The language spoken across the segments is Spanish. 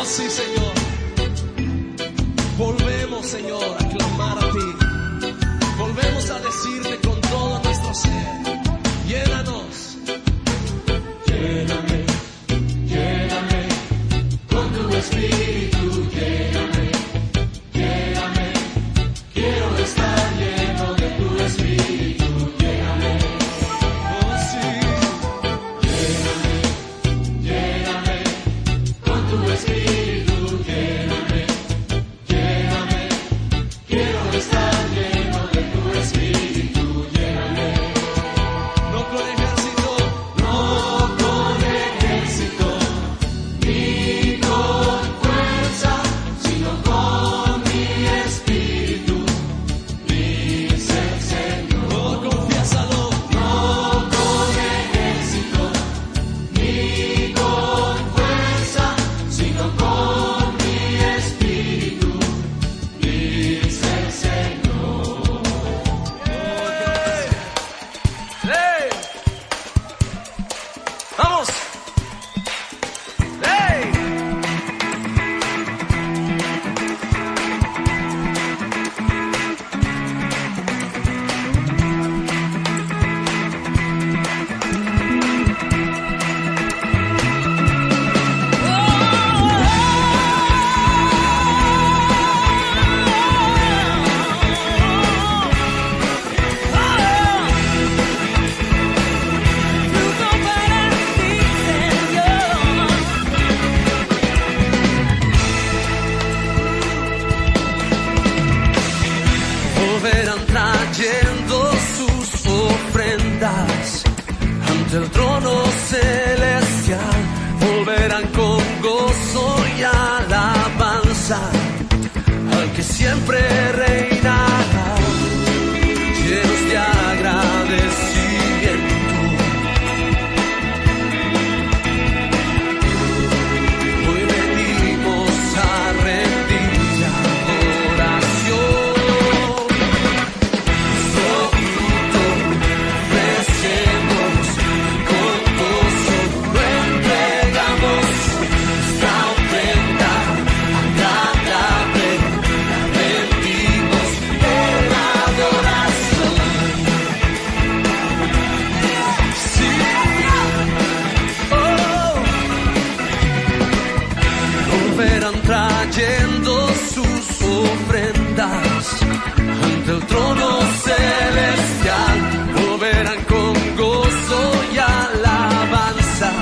sí, Señor. Volvemos, Señor, a clamar a ti. Volvemos a decirte con todo nuestro ser: llénanos. Lléname, lléname con tu espíritu, lléname, lléname. Quiero estar lleno de tu espíritu, lléname. Oh, sí. Lléname, lléname con tu espíritu, lléname, lléname. Quiero estar lleno de tu espíritu, lléname. No con ejército, no con ejército, ni con fuerza, sino con mi espíritu, dice el Señor. Oh, confiésalo. No con ejército, ni con fuerza, sino con mi espíritu, dice el Señor. ¡Hey! ¡Vamos! ¡Hey! Volverán trayendo sus ofrendas ante el trono celestial. Volverán con gozo y alabanza al que siempre reinará, llenos de agradecimiento. Hoy venimos a rendir adoración. Trayendo sus ofrendas ante el trono celestial. Volverán con gozo y alabanza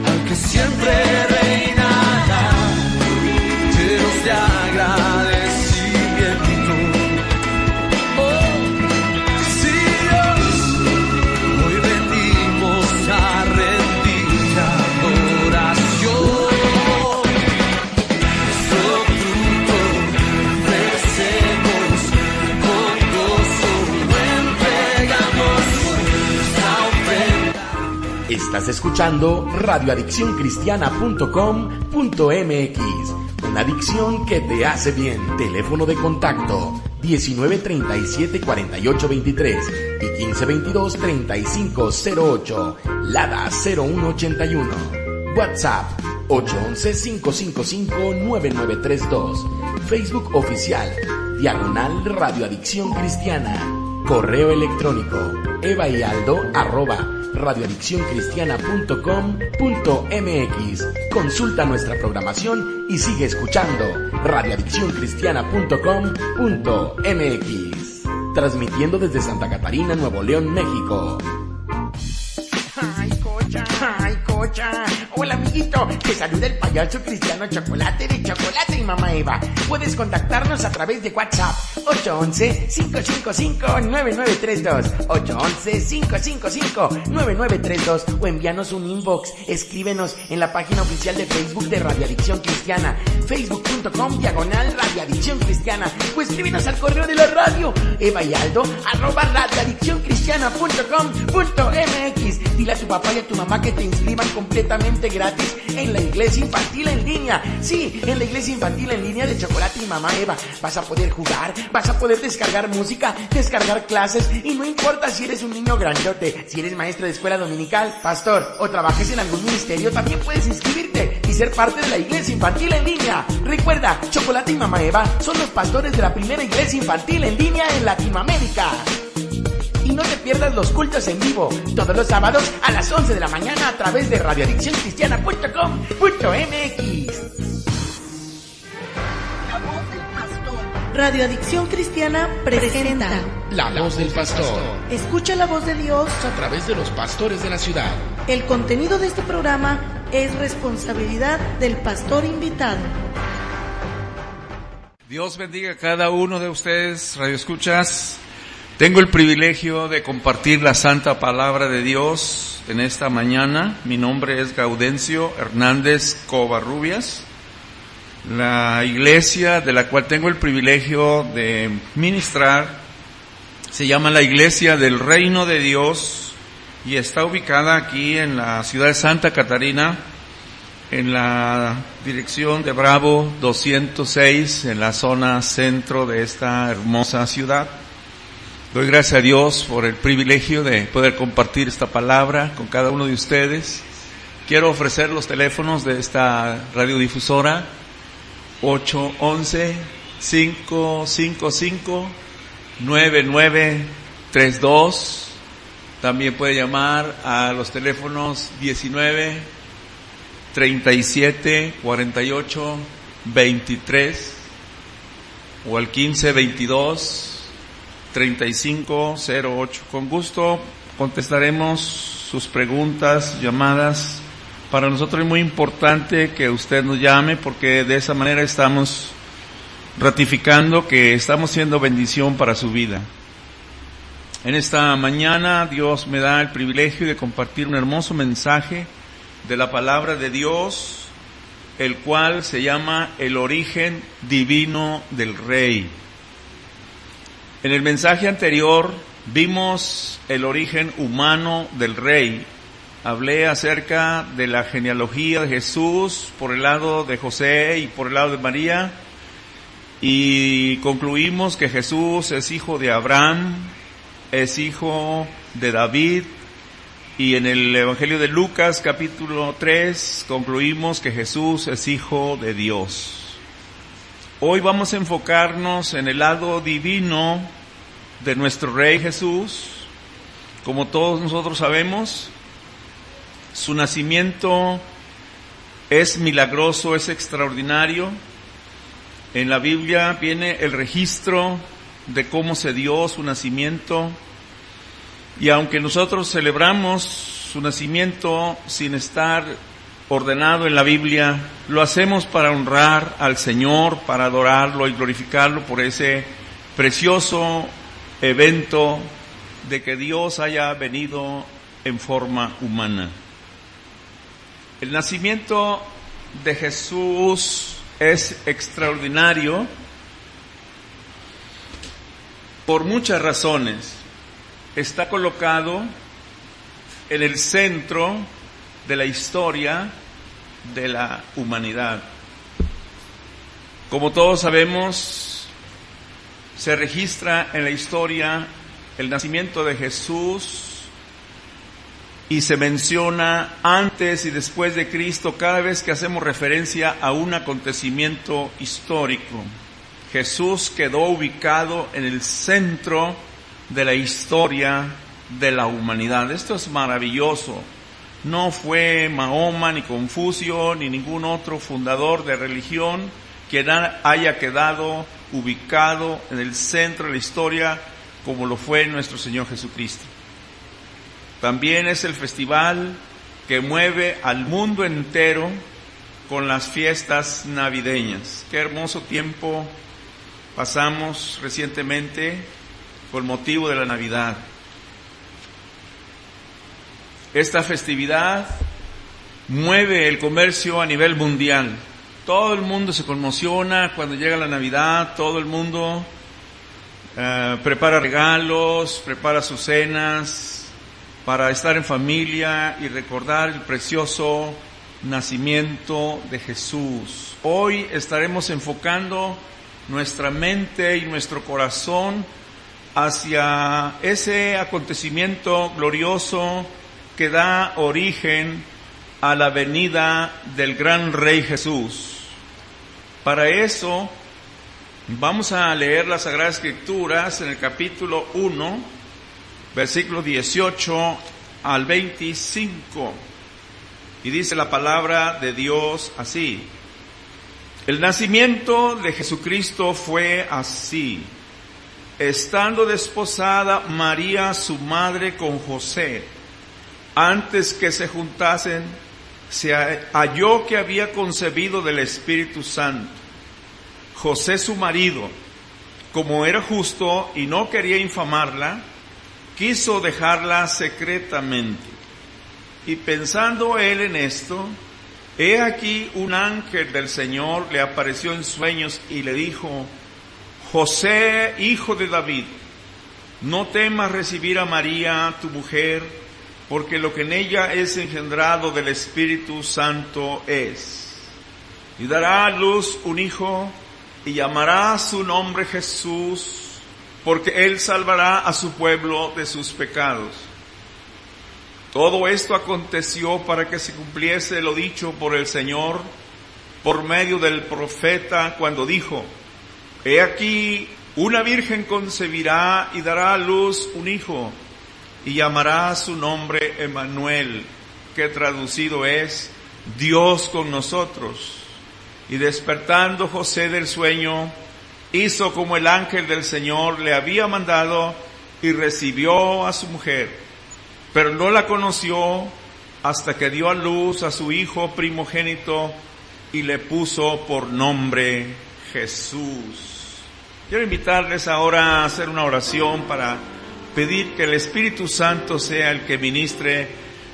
al que siempre reinará, llenos de agradecimiento. Oh, sí, Dios, hoy venimos a rendir adoración. Estás escuchando radioadiccioncristiana.com.mx. Una adicción que te hace bien. Teléfono de contacto 1937-4823 y 1522-3508. Lada 0181. WhatsApp 811-555-9932. Facebook oficial /Radioadicción Cristiana. Correo electrónico evahildo@radioadiccioncristiana.com.mx. Consulta nuestra programación y sigue escuchando radioadiccioncristiana.com.mx. Transmitiendo desde Santa Catarina, Nuevo León, México. Ay, Cocha. Hola, amiguito. Te saluda el payaso Cristiano Chocolate de Chocolate y Mamá Eva. Puedes contactarnos a través de WhatsApp 811-555-9932 811-555-9932 o envíanos un inbox. Escríbenos en la página oficial de Facebook de Radioadicción Cristiana, facebook.com/Radioadicción Cristiana, o escríbenos al correo de la radio evahildo@radioadiccioncristiana.com.mx. Dile a tu papá y a tu mamá que te inscriban completamente gratis en la iglesia infantil en línea. Sí, en la iglesia infantil en línea de Chocolate y Mamá Eva. Vas a poder jugar, vas a poder descargar música, descargar clases, y no importa si eres un niño grandote, si eres maestro de escuela dominical, pastor o trabajes en algún ministerio, también puedes inscribirte. Y ser parte de la iglesia infantil en línea. Recuerda, Chocolate y Mamá Eva son los pastores de la primera iglesia infantil en línea en Latinoamérica. Y no te pierdas los cultos en vivo, todos los sábados a las 11 de la mañana a través de radioadiccioncristiana.com.mx. Radio Adicción Cristiana presenta La voz del pastor, Escucha la voz de Dios a través de los pastores de la ciudad. El contenido de este programa es responsabilidad del pastor invitado. Dios bendiga a cada uno de ustedes, radioescuchas. Tengo el privilegio de compartir la santa palabra de Dios en esta mañana. Mi nombre es Gaudencio Hernández Covarrubias. La iglesia de la cual tengo el privilegio de ministrar se llama la Iglesia del Reino de Dios y está ubicada aquí en la ciudad de Santa Catarina, en la dirección de Bravo 206, en la zona centro de esta hermosa ciudad. Doy gracias a Dios por el privilegio de poder compartir esta palabra con cada uno de ustedes. Quiero ofrecer los teléfonos de esta radiodifusora: 811-555-9932. También puede llamar a los teléfonos 19-37-48-23 o al 15-22-3508. Con gusto contestaremos sus preguntas, llamadas. Para nosotros es muy importante que usted nos llame porque de esa manera estamos ratificando que estamos siendo bendición para su vida. En esta mañana Dios me da el privilegio de compartir un hermoso mensaje de la palabra de Dios, el cual se llama el origen divino del Rey. En el mensaje anterior vimos el origen humano del Rey. Hablé acerca de la genealogía de Jesús por el lado de José y por el lado de María, y concluimos que Jesús es hijo de Abraham, es hijo de David, y en el Evangelio de Lucas capítulo 3 concluimos que Jesús es hijo de Dios. Hoy vamos a enfocarnos en el lado divino de nuestro Rey Jesús. Como todos nosotros sabemos, su nacimiento es milagroso, es extraordinario. En la Biblia viene el registro de cómo se dio su nacimiento, y aunque nosotros celebramos su nacimiento sin estar ordenado en la Biblia, lo hacemos para honrar al Señor, para adorarlo y glorificarlo por ese precioso evento de que Dios haya venido en forma humana. El nacimiento de Jesús es extraordinario por muchas razones. Está colocado en el centro de la historia de la humanidad. Como todos sabemos, se registra en la historia el nacimiento de Jesús y se menciona antes y después de Cristo cada vez que hacemos referencia a un acontecimiento histórico. Jesús quedó ubicado en el centro de la historia de la humanidad. Esto es maravilloso. No fue Mahoma, ni Confucio, ni ningún otro fundador de religión quien haya quedado ubicado en el centro de la historia como lo fue nuestro Señor Jesucristo. También es el festival que mueve al mundo entero con las fiestas navideñas. Qué hermoso tiempo pasamos recientemente con motivo de la Navidad. Esta festividad mueve el comercio a nivel mundial. Todo el mundo se conmociona cuando llega la Navidad, todo el mundo prepara regalos, prepara sus cenas para estar en familia y recordar el precioso nacimiento de Jesús. Hoy estaremos enfocando nuestra mente y nuestro corazón hacia ese acontecimiento glorioso que da origen a la venida del gran Rey Jesús. Para eso vamos a leer las Sagradas Escrituras en el capítulo 1, versículo 18 al 25. Y dice la palabra de Dios así: el nacimiento de Jesucristo fue así. Estando desposada María, su madre, con José, antes que se juntasen, se halló que había concebido del Espíritu Santo. José, su marido, como era justo y no quería infamarla, quiso dejarla secretamente. Y pensando él en esto, he aquí un ángel del Señor le apareció en sueños y le dijo: José, hijo de David, no temas recibir a María, tu mujer, porque lo que en ella es engendrado del Espíritu Santo es. Y dará a luz un hijo, y llamará su nombre Jesús, porque él salvará a su pueblo de sus pecados. Todo esto aconteció para que se cumpliese lo dicho por el Señor, por medio del profeta, cuando dijo: he aquí, una virgen concebirá y dará a luz un hijo, y llamará su nombre Emmanuel, que traducido es Dios con nosotros. Y despertando José del sueño, hizo como el ángel del Señor le había mandado, y recibió a su mujer. Pero no la conoció hasta que dio a luz a su hijo primogénito, y le puso por nombre Jesús. Quiero invitarles ahora a hacer una oración para pedir que el Espíritu Santo sea el que ministre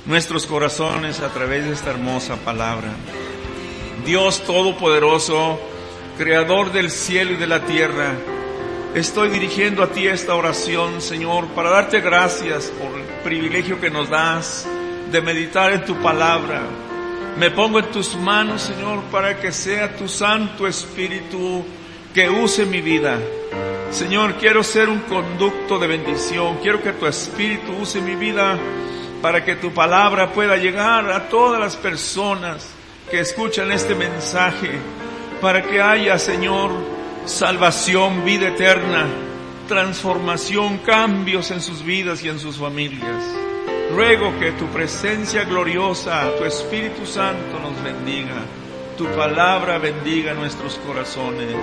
nuestros corazones a través de esta hermosa palabra. Dios Todopoderoso, Creador del cielo y de la tierra, estoy dirigiendo a ti esta oración, Señor, para darte gracias por el privilegio que nos das de meditar en tu palabra. Me pongo en tus manos, Señor, para que sea tu Santo Espíritu que use mi vida. Señor, quiero ser un conducto de bendición. Quiero que tu Espíritu use mi vida para que tu palabra pueda llegar a todas las personas que escuchan este mensaje, para que haya, Señor, salvación, vida eterna, transformación, cambios en sus vidas y en sus familias. Ruego que tu presencia gloriosa, tu Espíritu Santo nos bendiga. Tu palabra bendiga nuestros corazones,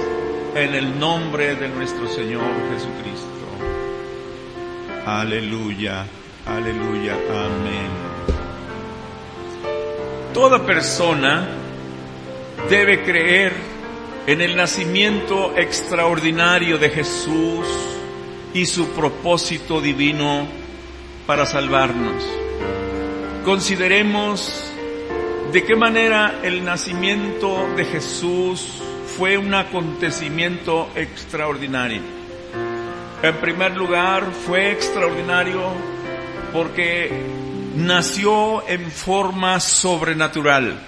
en el nombre de nuestro Señor Jesucristo. Aleluya, aleluya, amén. Toda persona debe creer en el nacimiento extraordinario de Jesús y su propósito divino para salvarnos. Consideremos de qué manera el nacimiento de Jesús fue un acontecimiento extraordinario. En primer lugar, fue extraordinario porque nació en forma sobrenatural.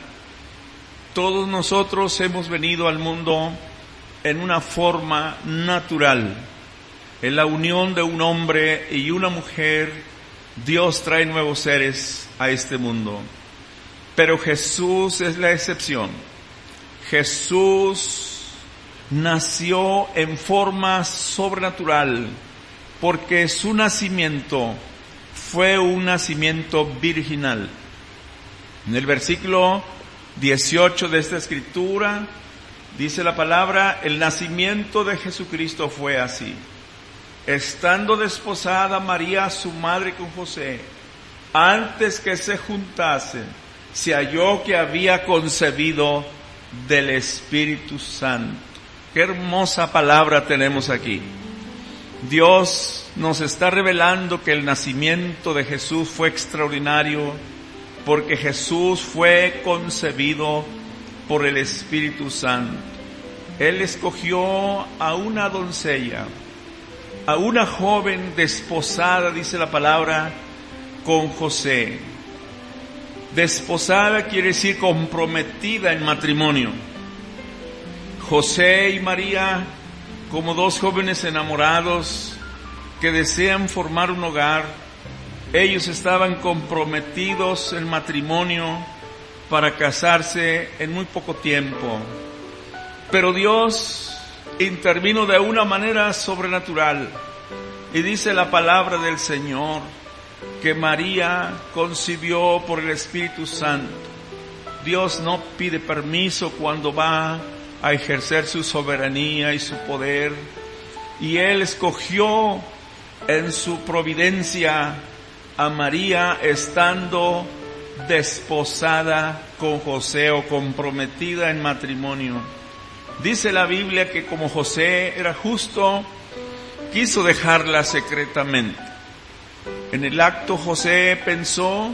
Todos nosotros hemos venido al mundo en una forma natural. En la unión de un hombre y una mujer, Dios trae nuevos seres a este mundo. Pero Jesús es la excepción. Jesús nació en forma sobrenatural porque su nacimiento fue un nacimiento virginal. En el versículo 18 de esta escritura dice la palabra: el nacimiento de Jesucristo fue así. Estando desposada María, su madre, con José, antes que se juntasen, se halló que había concebido del Espíritu Santo. Qué hermosa palabra tenemos aquí. Dios nos está revelando que el nacimiento de Jesús fue extraordinario porque Jesús fue concebido por el Espíritu Santo. Él escogió a una doncella, a una joven desposada, dice la palabra, con José. Desposada quiere decir comprometida en matrimonio. José y María, como dos jóvenes enamorados que desean formar un hogar, ellos estaban comprometidos en matrimonio para casarse en muy poco tiempo. Pero Dios intervino de una manera sobrenatural. Y dice la palabra del Señor que María concibió por el Espíritu Santo. Dios no pide permiso cuando va a ejercer su soberanía y su poder. Y Él escogió en su providencia a María estando desposada con José o comprometida en matrimonio. Dice la Biblia que como José era justo, quiso dejarla secretamente. En el acto José pensó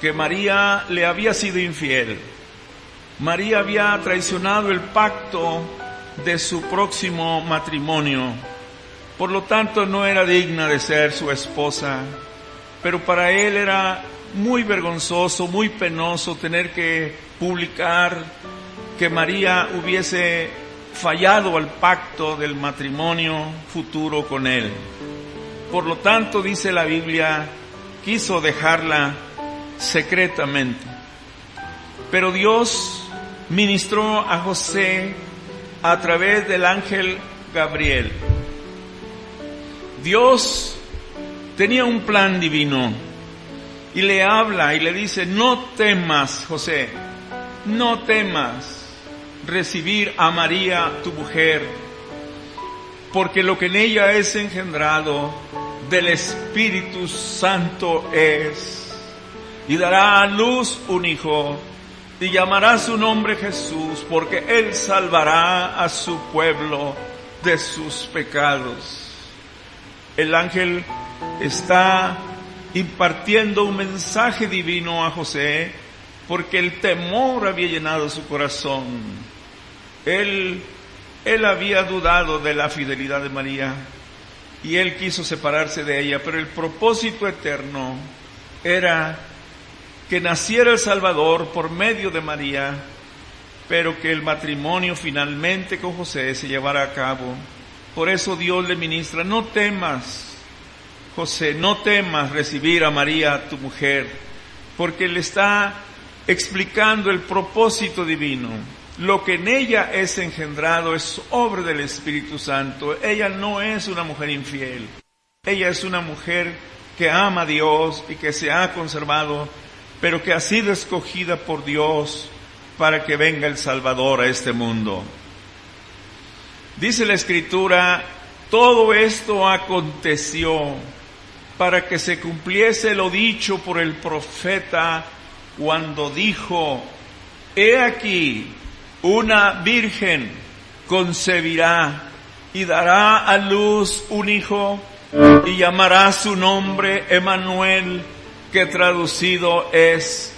que María le había sido infiel. María había traicionado el pacto de su próximo matrimonio. Por lo tanto, no era digna de ser su esposa. Pero para él era muy vergonzoso, muy penoso tener que publicar que María hubiese fallado al pacto del matrimonio futuro con él. Por lo tanto, dice la Biblia, quiso dejarla secretamente. Pero Dios ministró a José a través del ángel Gabriel. Dios tenía un plan divino y le habla y le dice: no temas, José, no temas recibir a María, tu mujer, porque lo que en ella es engendrado del Espíritu Santo es, y dará a luz un hijo, y llamará su nombre Jesús, porque Él salvará a su pueblo de sus pecados. El ángel está impartiendo un mensaje divino a José, porque el temor había llenado su corazón. Él había dudado de la fidelidad de María, y él quiso separarse de ella, pero el propósito eterno era que naciera el Salvador por medio de María, pero que el matrimonio finalmente con José se llevara a cabo. Por eso Dios le ministra: no temas, José, no temas recibir a María, tu mujer, porque le está explicando el propósito divino. Lo que en ella es engendrado es obra del Espíritu Santo. Ella no es una mujer infiel. Ella es una mujer que ama a Dios y que se ha conservado, pero que ha sido escogida por Dios para que venga el Salvador a este mundo. Dice la Escritura: todo esto aconteció para que se cumpliese lo dicho por el profeta cuando dijo: he aquí, una virgen concebirá y dará a luz un hijo y llamará su nombre Emmanuel, que traducido es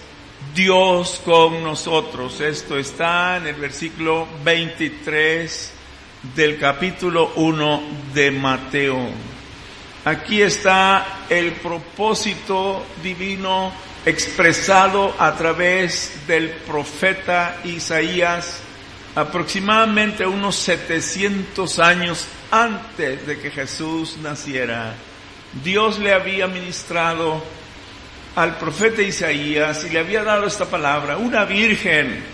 Dios con nosotros. Esto está en el versículo 23 del capítulo 1 de Mateo. Aquí está el propósito divino expresado a través del profeta Isaías, aproximadamente unos 700 años antes de que Jesús naciera. Dios le había ministrado al profeta Isaías y le había dado esta palabra: una virgen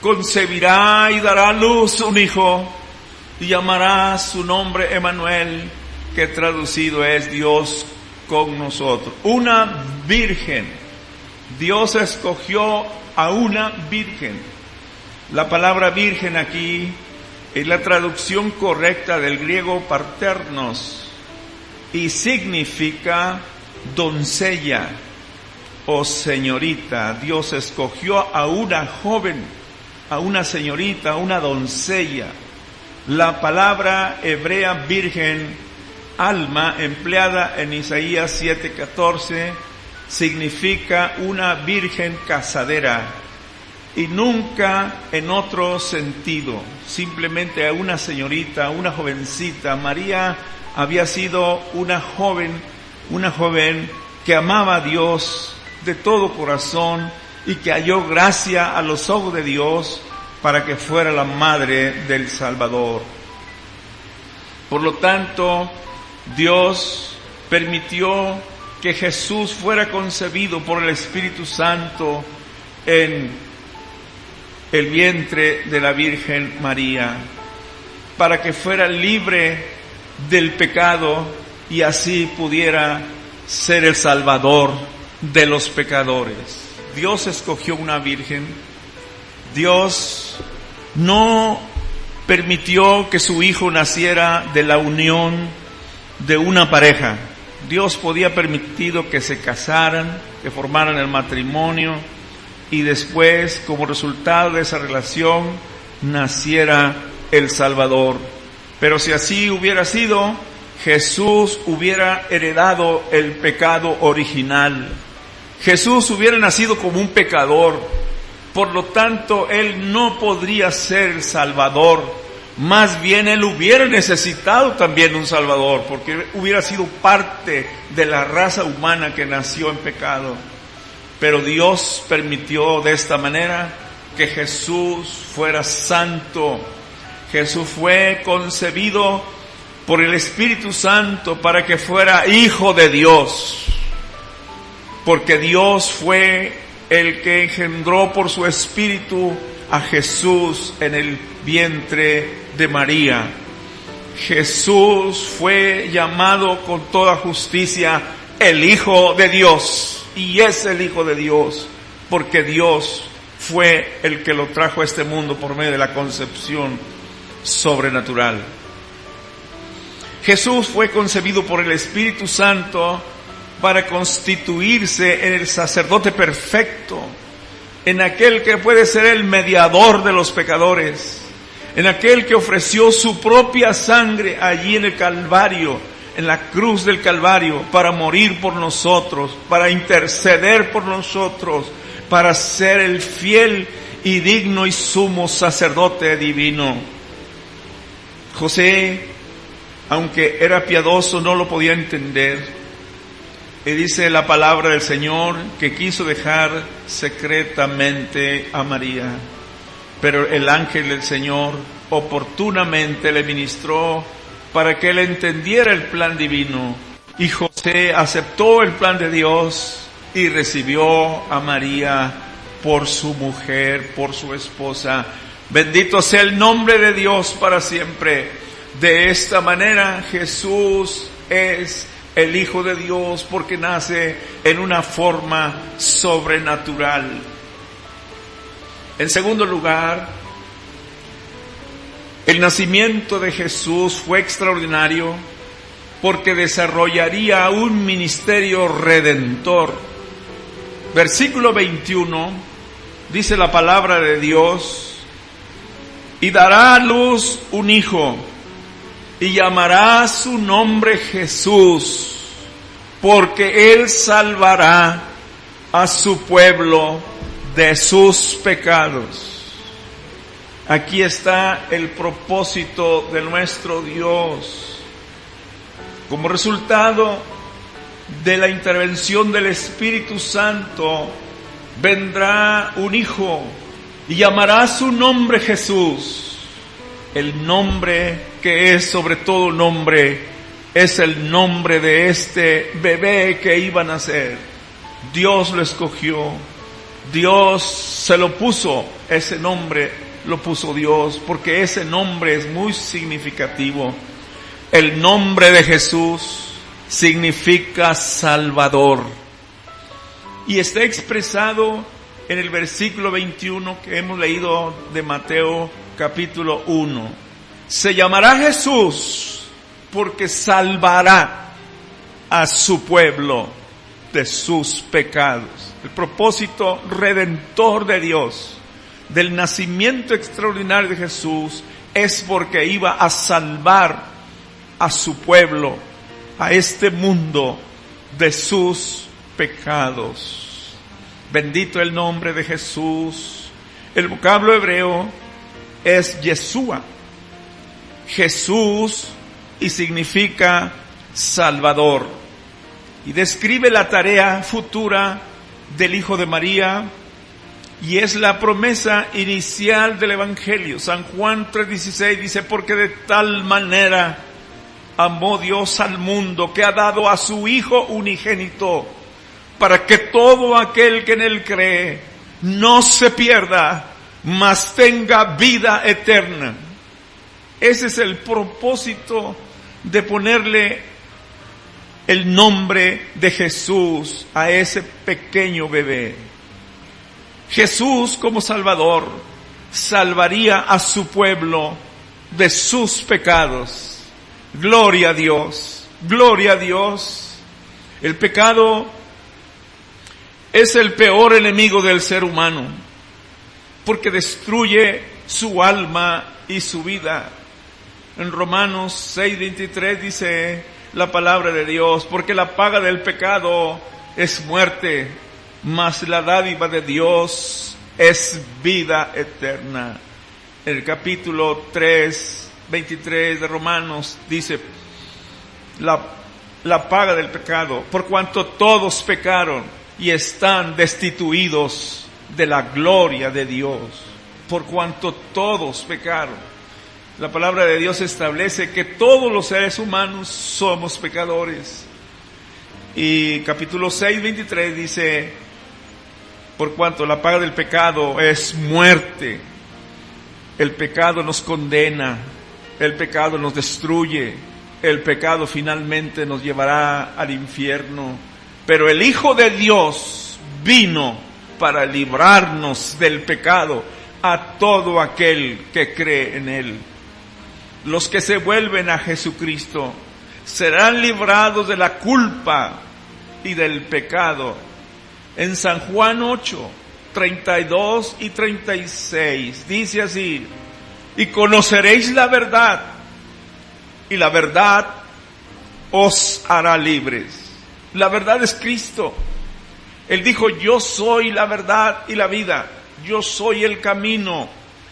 concebirá y dará a luz un hijo y llamará su nombre Emmanuel, que traducido es Dios con nosotros. Una virgen. Dios escogió a una virgen. La palabra virgen aquí es la traducción correcta del griego parternos y significa doncella o señorita. Dios escogió a una joven, a una señorita, a una doncella. La palabra hebrea virgen, alma, empleada en Isaías 7:14, significa una virgen casadera y nunca en otro sentido, simplemente a una señorita, una jovencita. María había sido una joven que amaba a Dios de todo corazón y que halló gracia a los ojos de Dios para que fuera la madre del Salvador. Por lo tanto, Dios permitió que Jesús fuera concebido por el Espíritu Santo en el vientre de la Virgen María, para que fuera libre del pecado y así pudiera ser el Salvador de los pecadores. Dios escogió una virgen. Dios no permitió que su hijo naciera de la unión de una pareja. Dios podía haber permitido que se casaran, que formaran el matrimonio y después, como resultado de esa relación, naciera el Salvador. Pero si así hubiera sido, Jesús hubiera heredado el pecado original. Jesús hubiera nacido como un pecador. Por lo tanto, Él no podría ser el Salvador. Más bien, Él hubiera necesitado también un Salvador, porque hubiera sido parte de la raza humana que nació en pecado. Pero Dios permitió de esta manera que Jesús fuera santo. Jesús fue concebido por el Espíritu Santo para que fuera hijo de Dios. Porque Dios fue el que engendró por su Espíritu a Jesús en el vientre de María. Jesús fue llamado con toda justicia el Hijo de Dios, y es el Hijo de Dios, porque Dios fue el que lo trajo a este mundo por medio de la concepción sobrenatural. Jesús fue concebido por el Espíritu Santo para constituirse en el sacerdote perfecto, en aquel que puede ser el mediador de los pecadores, en aquel que ofreció su propia sangre allí en el Calvario, en la cruz del Calvario, para morir por nosotros, para interceder por nosotros, para ser el fiel y digno y sumo sacerdote divino. José, aunque era piadoso, no lo podía entender. Y dice la palabra del Señor que quiso dejar secretamente a María. Pero el ángel del Señor oportunamente le ministró para que él entendiera el plan divino. Y José aceptó el plan de Dios y recibió a María por su mujer, por su esposa. Bendito sea el nombre de Dios para siempre. De esta manera Jesús es el Hijo de Dios porque nace en una forma sobrenatural. En segundo lugar, el nacimiento de Jesús fue extraordinario porque desarrollaría un ministerio redentor. Versículo 21, dice la palabra de Dios: y dará a luz un hijo, y llamará su nombre Jesús, porque Él salvará a su pueblo de sus pecados. Aquí está el propósito de nuestro Dios. Como resultado de la intervención del Espíritu Santo, vendrá un hijo y llamará su nombre Jesús. El nombre que es sobre todo nombre es el nombre de este bebé que iba a nacer. Dios lo escogió, Dios se lo puso, ese nombre lo puso Dios, porque ese nombre es muy significativo. El nombre de Jesús significa Salvador, y está expresado en el versículo 21 que hemos leído de Mateo capítulo 1. Se llamará Jesús porque salvará a su pueblo de sus pecados. El propósito redentor de Dios, del nacimiento extraordinario de Jesús, es porque iba a salvar a su pueblo, a este mundo, de sus pecados. Bendito el nombre de Jesús. El vocablo hebreo es Yeshua, Jesús, y significa Salvador. Y describe la tarea futura del Hijo de María, y es la promesa inicial del Evangelio. San Juan 3:16 dice: porque de tal manera amó Dios al mundo que ha dado a su Hijo unigénito, para que todo aquel que en Él cree no se pierda, mas tenga vida eterna. Ese es el propósito de ponerle el nombre de Jesús a ese pequeño bebé. Jesús, como Salvador, salvaría a su pueblo de sus pecados. Gloria a Dios, gloria a Dios. El pecado es el peor enemigo del ser humano, porque destruye su alma y su vida. En Romanos 6:23 dice la palabra de Dios, porque la paga del pecado es muerte, mas la dádiva de Dios es vida eterna. En el capítulo 3:23 de Romanos dice, la paga del pecado, por cuanto todos pecaron y están destituidos de la gloria de Dios. Por cuanto todos pecaron. La palabra de Dios establece que todos los seres humanos somos pecadores. Y capítulo 6:23 dice, por cuanto la paga del pecado es muerte. El pecado nos condena, el pecado nos destruye, el pecado finalmente nos llevará al infierno. Pero el Hijo de Dios vino para librarnos del pecado a todo aquel que cree en Él. Los que se vuelven a Jesucristo serán librados de la culpa y del pecado. En San Juan 8:32 y 36 dice así, y conoceréis la verdad, y la verdad os hará libres. La verdad es Cristo. Él dijo, yo soy la verdad y la vida, yo soy el camino,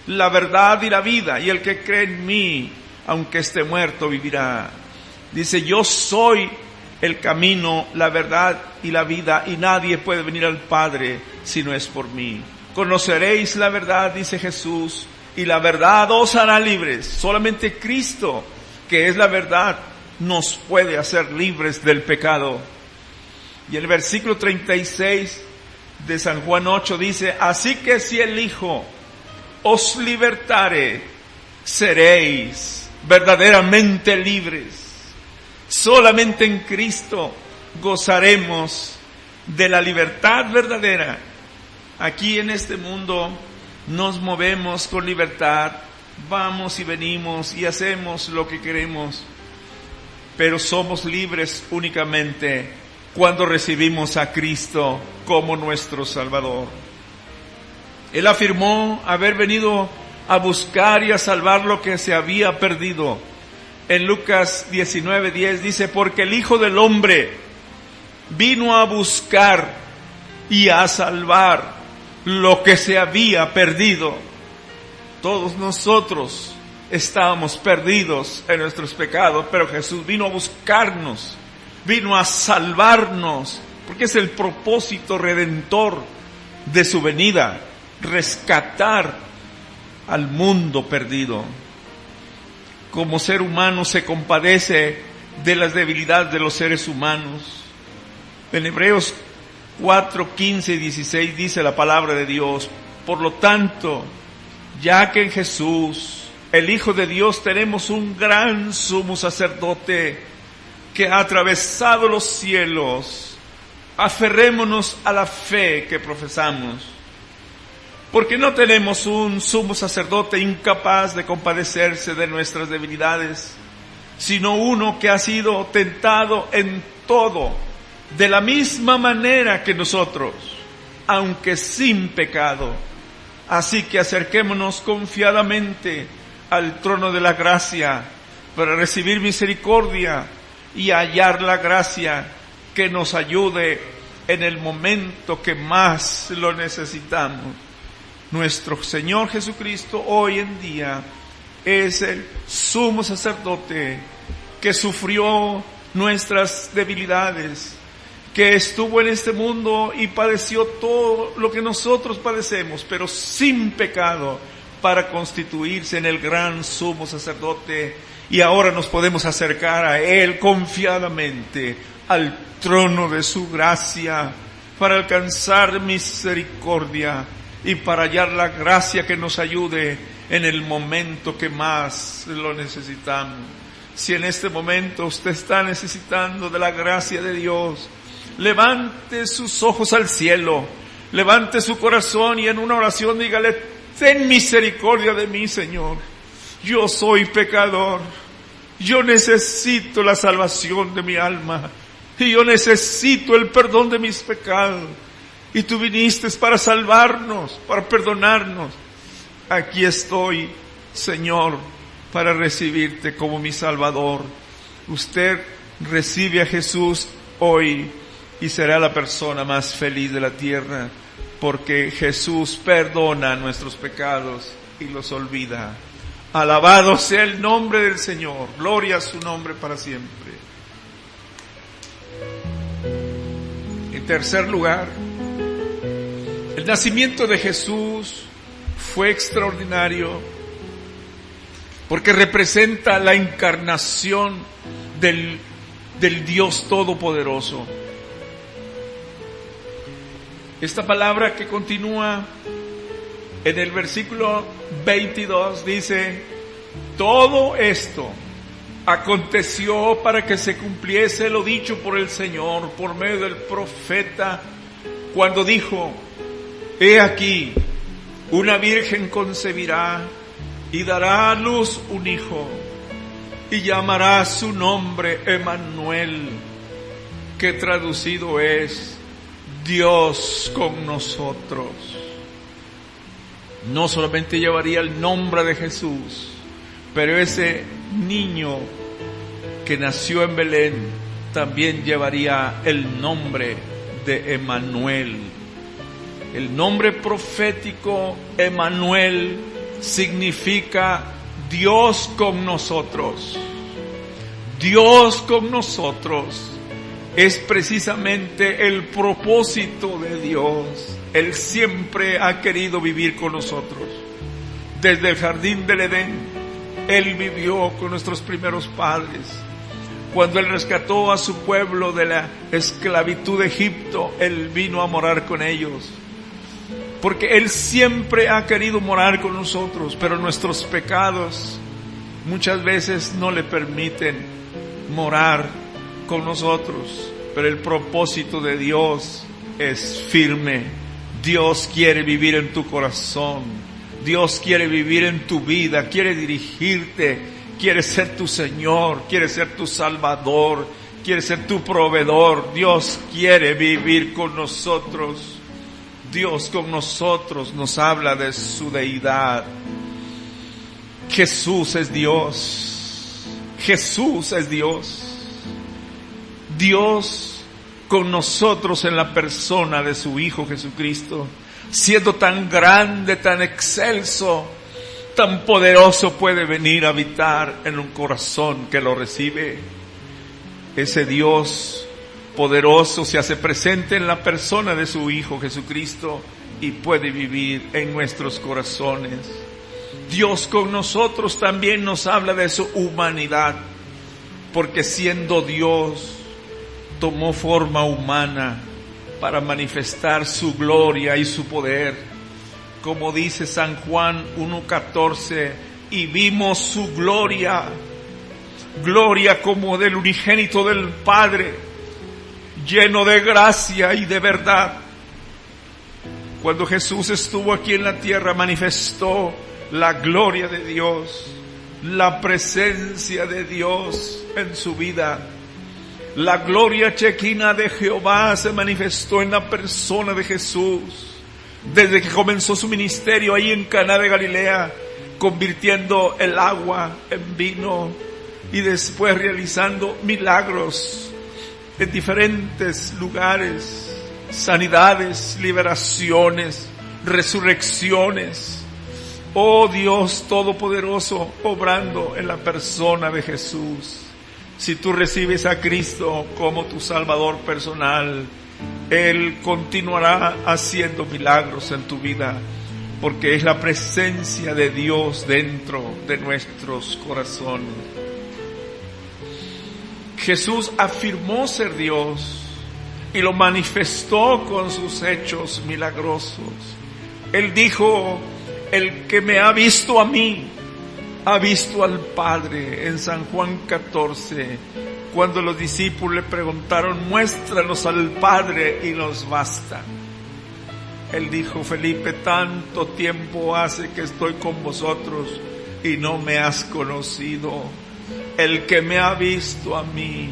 la verdad y la vida, y el que cree en mí, aunque esté muerto, vivirá. Dice, yo soy el camino, la verdad y la vida, y nadie puede venir al Padre si no es por mí. Conoceréis la verdad, dice Jesús, y la verdad os hará libres. Solamente Cristo, que es la verdad, nos puede hacer libres del pecado. Y el versículo 36 de San Juan 8 dice, así que si el Hijo os libertare, seréis verdaderamente libres. Solamente en Cristo gozaremos de la libertad verdadera. Aquí en este mundo nos movemos con libertad, vamos y venimos y hacemos lo que queremos, pero somos libres únicamente cuando recibimos a Cristo como nuestro Salvador. Él afirmó haber venido a buscar y a salvar lo que se había perdido. En Lucas 19:10 dice, porque el Hijo del Hombre vino a buscar y a salvar lo que se había perdido. Todos nosotros estábamos perdidos en nuestros pecados, pero Jesús vino a buscarnos, vino a salvarnos, porque es el propósito redentor de su venida, rescatar al mundo perdido. Como ser humano se compadece de las debilidades de los seres humanos. En Hebreos 4:15 y 16 dice la palabra de Dios, por lo tanto, ya que en Jesús, el Hijo de Dios, tenemos un gran sumo sacerdote que ha atravesado los cielos, aferrémonos a la fe que profesamos. Porque no tenemos un sumo sacerdote incapaz de compadecerse de nuestras debilidades, sino uno que ha sido tentado en todo, de la misma manera que nosotros, aunque sin pecado. Así que acerquémonos confiadamente al trono de la gracia para recibir misericordia y hallar la gracia que nos ayude en el momento que más lo necesitamos. Nuestro Señor Jesucristo hoy en día es el sumo sacerdote que sufrió nuestras debilidades, que estuvo en este mundo y padeció todo lo que nosotros padecemos, pero sin pecado, para constituirse en el gran sumo sacerdote. Y ahora nos podemos acercar a Él confiadamente, al trono de su gracia, para alcanzar misericordia y para hallar la gracia que nos ayude en el momento que más lo necesitamos. Si en este momento usted está necesitando de la gracia de Dios, levante sus ojos al cielo, levante su corazón y en una oración dígale: ten misericordia de mí, Señor. Yo soy pecador. Yo necesito la salvación de mi alma. Y yo necesito el perdón de mis pecados. Y tú viniste para salvarnos, para perdonarnos. Aquí estoy, Señor, para recibirte como mi Salvador. Usted recibe a Jesús hoy y será la persona más feliz de la tierra, porque Jesús perdona nuestros pecados y los olvida. Alabado sea el nombre del Señor. Gloria a su nombre para siempre. En tercer lugar, el nacimiento de Jesús fue extraordinario porque representa la encarnación del Dios Todopoderoso. Esta palabra que continúa en el versículo 22 dice: todo esto aconteció para que se cumpliese lo dicho por el Señor por medio del profeta, cuando dijo: he aquí, una virgen concebirá y dará a luz un hijo, y llamará su nombre Emmanuel, que traducido es Dios con nosotros. No solamente llevaría el nombre de Jesús, pero ese niño que nació en Belén también llevaría el nombre de Emmanuel. El nombre profético Emmanuel significa Dios con nosotros. Dios con nosotros es precisamente el propósito de Dios. Él siempre ha querido vivir con nosotros. Desde el jardín del Edén, Él vivió con nuestros primeros padres. Cuando Él rescató a su pueblo de la esclavitud de Egipto, Él vino a morar con ellos. Porque Él siempre ha querido morar con nosotros, pero nuestros pecados muchas veces no le permiten morar con nosotros. Pero el propósito de Dios es firme. Dios quiere vivir en tu corazón. Dios quiere vivir en tu vida, quiere dirigirte, quiere ser tu Señor, quiere ser tu Salvador, quiere ser tu proveedor. Dios quiere vivir con nosotros. Dios con nosotros nos habla de su deidad. Jesús es Dios. Jesús es Dios. Dios con nosotros en la persona de su Hijo Jesucristo, siendo tan grande, tan excelso, tan poderoso, puede venir a habitar en un corazón que lo recibe. Ese Dios poderoso se hace presente en la persona de su Hijo Jesucristo y puede vivir en nuestros corazones. Dios con nosotros también nos habla de su humanidad, porque siendo Dios, tomó forma humana para manifestar su gloria y su poder. Como dice San Juan 1:14, y vimos su gloria, gloria como del unigénito del Padre, lleno de gracia y de verdad. Cuando Jesús estuvo aquí en la tierra, manifestó la gloria de Dios, la presencia de Dios en su vida. La gloria chequina de Jehová se manifestó en la persona de Jesús, desde que comenzó su ministerio ahí en Caná de Galilea, convirtiendo el agua en vino y después realizando milagros en diferentes lugares, sanidades, liberaciones, resurrecciones. Oh Dios Todopoderoso, obrando en la persona de Jesús. Si tú recibes a Cristo como tu Salvador personal, Él continuará haciendo milagros en tu vida, porque es la presencia de Dios dentro de nuestros corazones. Jesús afirmó ser Dios y lo manifestó con sus hechos milagrosos. Él dijo: el que me ha visto a mí, ha visto al Padre. En San Juan 14, cuando los discípulos le preguntaron: muéstranos al Padre y nos basta. Él dijo: Felipe, tanto tiempo hace que estoy con vosotros y no me has conocido. El que me ha visto a mí,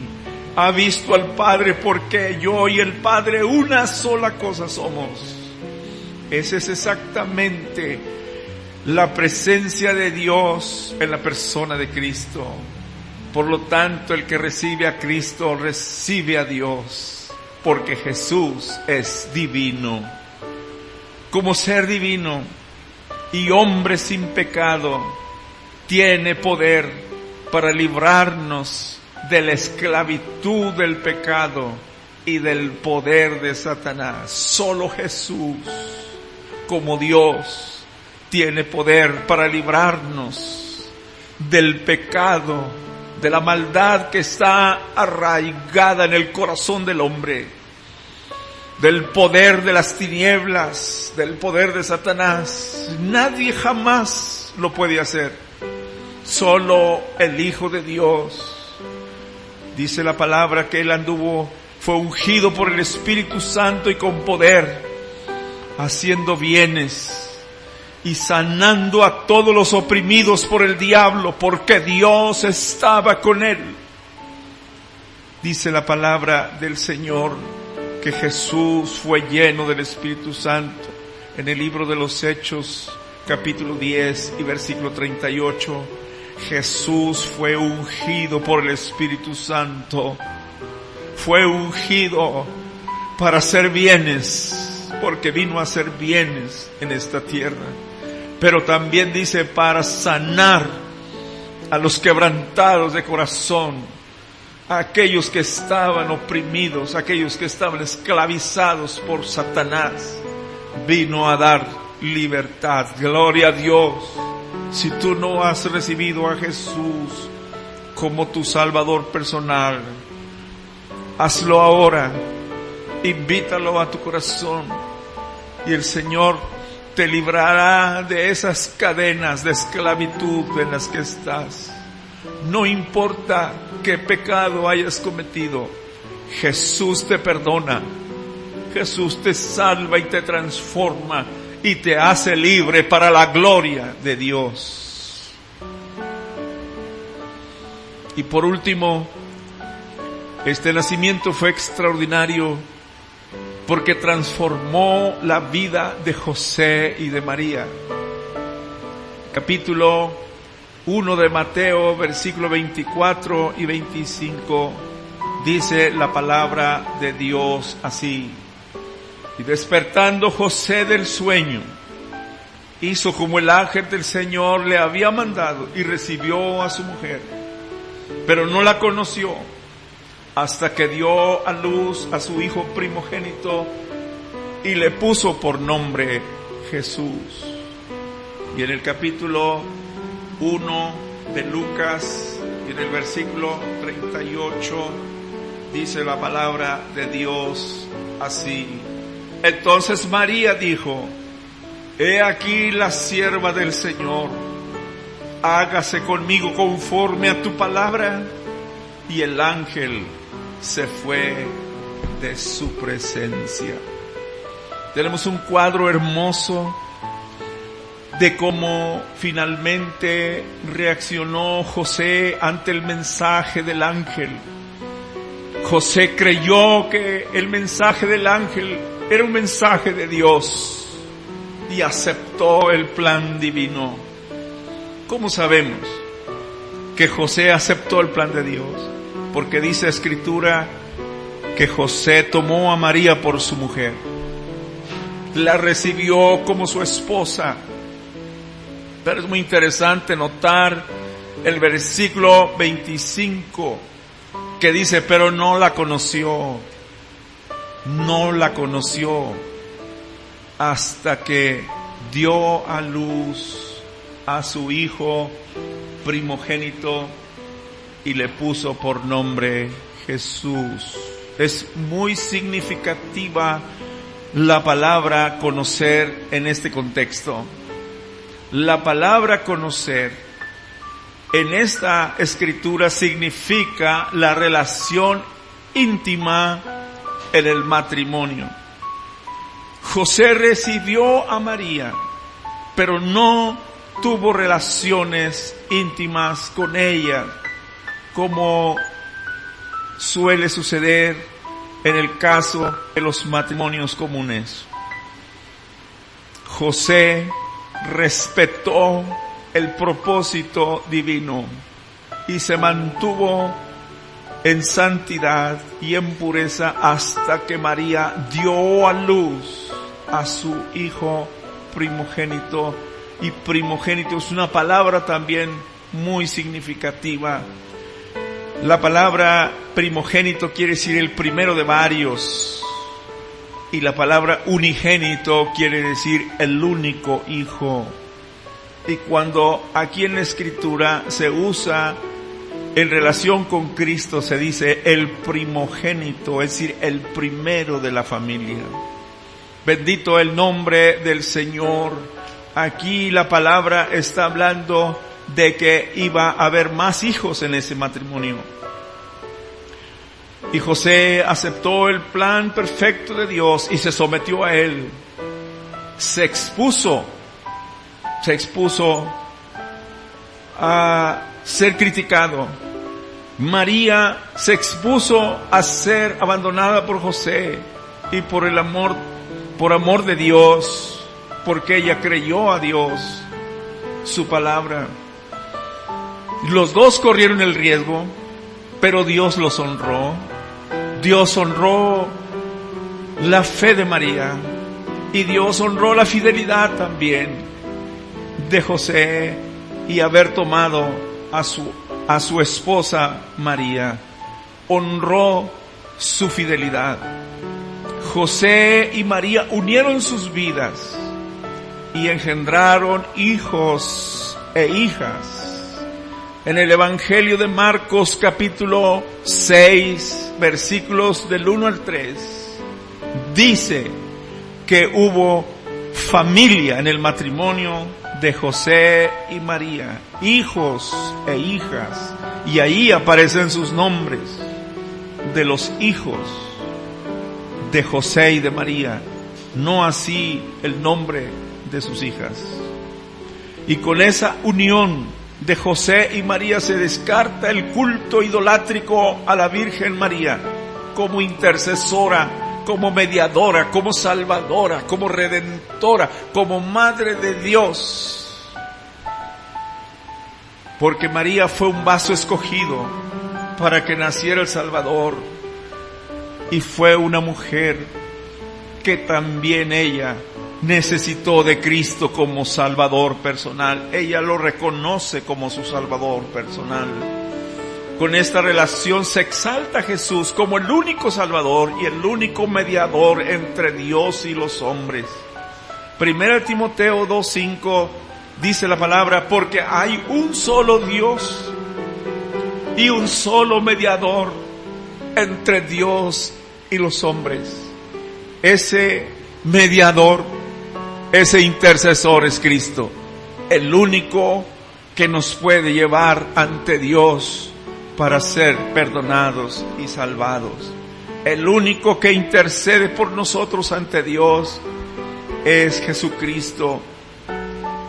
ha visto al Padre, porque yo y el Padre una sola cosa somos. Esa es exactamente la presencia de Dios en la persona de Cristo. Por lo tanto, el que recibe a Cristo recibe a Dios, porque Jesús es divino. Como ser divino y hombre sin pecado, tiene poder para librarnos de la esclavitud del pecado y del poder de Satanás. Solo Jesús, como Dios, tiene poder para librarnos del pecado, de la maldad que está arraigada en el corazón del hombre, del poder de las tinieblas, del poder de Satanás. Nadie jamás lo puede hacer, solo el Hijo de Dios. Dice la palabra que Él fue ungido por el Espíritu Santo y con poder, haciendo bienes y sanando a todos los oprimidos por el diablo, porque Dios estaba con Él. Dice la palabra del Señor que Jesús fue lleno del Espíritu Santo. En el libro de los Hechos, capítulo 10 y versículo 38, Jesús fue ungido por el Espíritu Santo. Fue ungido para hacer bienes, porque vino a hacer bienes en esta tierra. Pero también dice para sanar a los quebrantados de corazón, a aquellos que estaban oprimidos, a aquellos que estaban esclavizados por Satanás. Vino a dar libertad. Gloria a Dios. Si tú no has recibido a Jesús como tu Salvador personal, hazlo ahora. Invítalo a tu corazón y el Señor te librará de esas cadenas de esclavitud en las que estás. No importa qué pecado hayas cometido, Jesús te perdona. Jesús te salva y te transforma y te hace libre para la gloria de Dios. Y por último, este nacimiento fue extraordinario porque transformó la vida de José y de María. Capítulo 1 de Mateo, versículo 24 y 25, dice la palabra de Dios así: y despertando José del sueño, hizo como el ángel del Señor le había mandado y recibió a su mujer, pero no la conoció hasta que dio a luz a su hijo primogénito y le puso por nombre Jesús. Y en el capítulo 1 de Lucas, en el versículo 38, dice la palabra de Dios así: entonces María dijo: he aquí la sierva del Señor, hágase conmigo conforme a tu palabra. Y el ángel se fue de su presencia. Tenemos un cuadro hermoso de cómo finalmente reaccionó José ante el mensaje del ángel. José creyó que el mensaje del ángel era un mensaje de Dios y aceptó el plan divino. ¿Cómo sabemos que José aceptó el plan de Dios? Porque dice la Escritura que José tomó a María por su mujer, la recibió como su esposa. Pero es muy interesante notar el versículo 25 que dice: pero no la conoció hasta que dio a luz a su hijo primogénito y le puso por nombre Jesús. Es muy significativa la palabra conocer en este contexto. La palabra conocer en esta escritura significa la relación íntima en el matrimonio. José recibió a María, pero no tuvo relaciones íntimas con ella, como suele suceder en el caso de los matrimonios comunes. José respetó el propósito divino y se mantuvo en santidad y en pureza hasta que María dio a luz a su hijo primogénito. Y primogénito es una palabra también muy significativa. La palabra primogénito quiere decir el primero de varios, y la palabra unigénito quiere decir el único hijo. Y cuando aquí en la escritura se usa en relación con Cristo, se dice el primogénito, es decir, el primero de la familia. Bendito el nombre del Señor. Aquí la palabra está hablando de que iba a haber más hijos en ese matrimonio. Y José aceptó el plan perfecto de Dios y se sometió a él. Se expuso a ser criticado. María se expuso a ser abandonada por José y por amor de Dios, porque ella creyó a Dios, su palabra. Los dos corrieron el riesgo, pero Dios los honró. Dios honró la fe de María y Dios honró la fidelidad también de José y haber tomado a su esposa María. Honró su fidelidad. José y María unieron sus vidas y engendraron hijos e hijas. En el Evangelio de Marcos capítulo 6, versículos del 1 al 3, dice que hubo familia en el matrimonio de José y María, hijos e hijas, y ahí aparecen sus nombres de los hijos de José y de María, no así el nombre de sus hijas. Y con esa unión de José y María se descarta el culto idolátrico a la Virgen María como intercesora, como mediadora, como salvadora, como redentora, como madre de Dios. Porque María fue un vaso escogido para que naciera el Salvador, y fue una mujer que también ella necesitó de Cristo como Salvador personal. Ella lo reconoce como su Salvador personal. Con esta relación se exalta a Jesús como el único Salvador y el único mediador entre Dios y los hombres. 1 Timoteo 2:5 dice la palabra: porque hay un solo Dios y un solo mediador entre Dios y los hombres. Ese mediador, ese intercesor es Cristo, el único que nos puede llevar ante Dios para ser perdonados y salvados. El único que intercede por nosotros ante Dios es Jesucristo,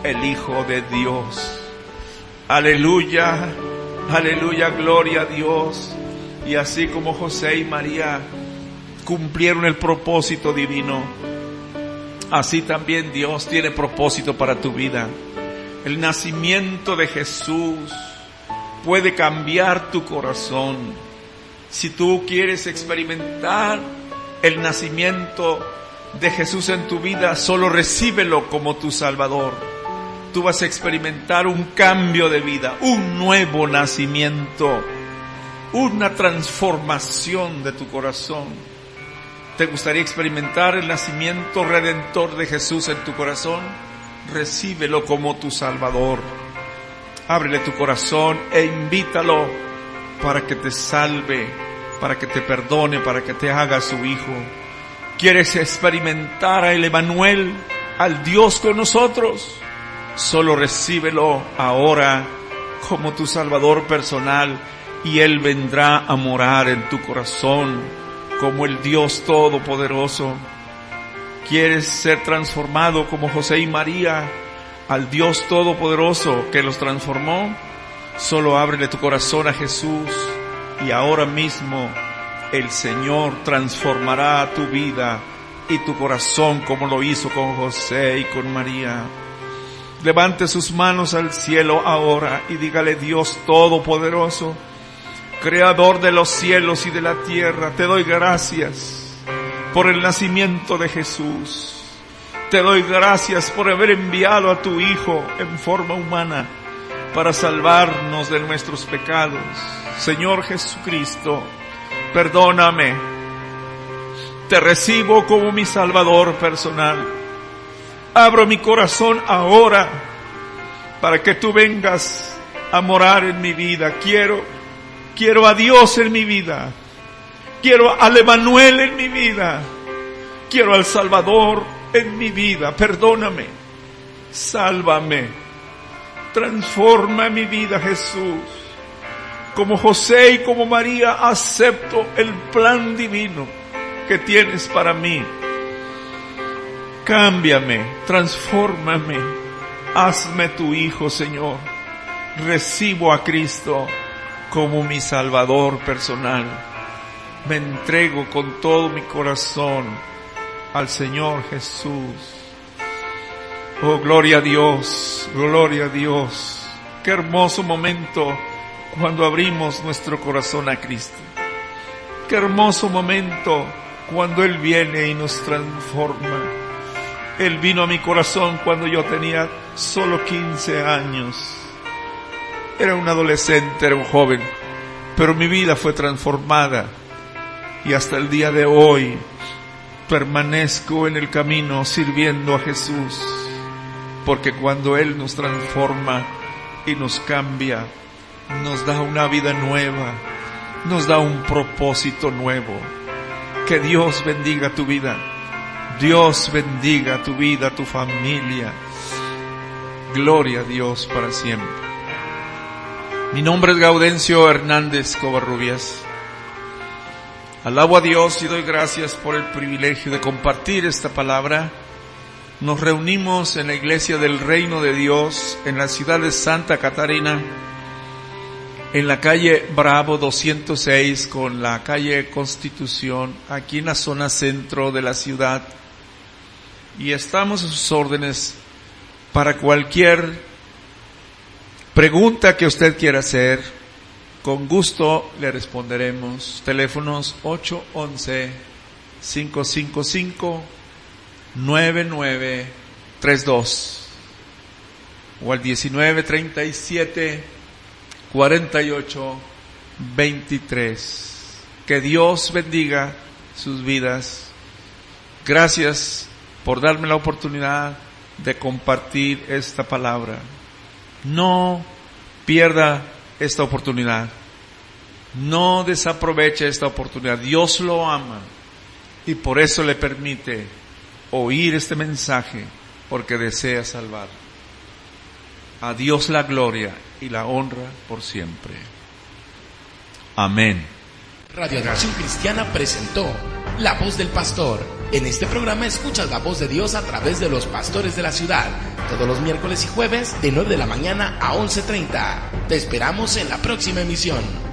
el Hijo de Dios. Aleluya, aleluya, gloria a Dios. Y así como José y María cumplieron el propósito divino, así también Dios tiene propósito para tu vida. El nacimiento de Jesús puede cambiar tu corazón. Si tú quieres experimentar el nacimiento de Jesús en tu vida, solo recíbelo como tu Salvador. Tú vas a experimentar un cambio de vida, un nuevo nacimiento, una transformación de tu corazón. ¿Te gustaría experimentar el nacimiento redentor de Jesús en tu corazón? Recíbelo como tu Salvador. Ábrele tu corazón e invítalo para que te salve, para que te perdone, para que te haga su hijo. ¿Quieres experimentar a el Emmanuel, al Dios con nosotros? Solo recíbelo ahora como tu Salvador personal y Él vendrá a morar en tu corazón como el Dios Todopoderoso. ¿Quieres ser transformado como José y María al Dios Todopoderoso que los transformó? Solo ábrele tu corazón a Jesús y ahora mismo el Señor transformará tu vida y tu corazón como lo hizo con José y con María. Levante sus manos al cielo ahora y dígale: Dios Todopoderoso, Creador de los cielos y de la tierra, te doy gracias por el nacimiento de Jesús. Te doy gracias por haber enviado a tu Hijo en forma humana para salvarnos de nuestros pecados. Señor Jesucristo, perdóname. Te recibo como mi Salvador personal. Abro mi corazón ahora para que tú vengas a morar en mi vida. Quiero a Dios en mi vida. Quiero al Emmanuel en mi vida. Quiero al Salvador en mi vida. Perdóname. Sálvame. Transforma mi vida, Jesús. Como José y como María, acepto el plan divino que tienes para mí. Cámbiame, transfórmame, hazme tu Hijo, Señor. Recibo a Cristo como mi Salvador personal. Me entrego con todo mi corazón al Señor Jesús. Oh, gloria a Dios, gloria a Dios. Qué hermoso momento cuando abrimos nuestro corazón a Cristo. Qué hermoso momento cuando Él viene y nos transforma. Él vino a mi corazón cuando yo tenía solo 15 años. Era un adolescente, era un joven, pero mi vida fue transformada. Y hasta el día de hoy permanezco en el camino sirviendo a Jesús. Porque cuando Él nos transforma y nos cambia, nos da una vida nueva, nos da un propósito nuevo. Que Dios bendiga tu vida. Dios bendiga tu vida, tu familia. Gloria a Dios para siempre. Mi nombre es Gaudencio Hernández Covarrubias. Alabo a Dios y doy gracias por el privilegio de compartir esta palabra. Nos reunimos en la Iglesia del Reino de Dios en la ciudad de Santa Catarina, en la calle Bravo 206 con la calle Constitución, aquí en la zona centro de la ciudad. Y estamos a sus órdenes para cualquier pregunta que usted quiera hacer. Con gusto le responderemos. Teléfonos 811-555-9932 o al 1937-48-23. Que Dios bendiga sus vidas. Gracias por darme la oportunidad de compartir esta palabra. No pierda esta oportunidad. No desaproveche esta oportunidad. Dios lo ama y por eso le permite oír este mensaje, porque desea salvar. A Dios la gloria y la honra por siempre. Amén. Radio Adoración Cristiana presentó La Voz del Pastor. En este programa escuchas la voz de Dios a través de los pastores de la ciudad, todos los miércoles y jueves de 9 de la mañana a 11:30. Te esperamos en la próxima emisión.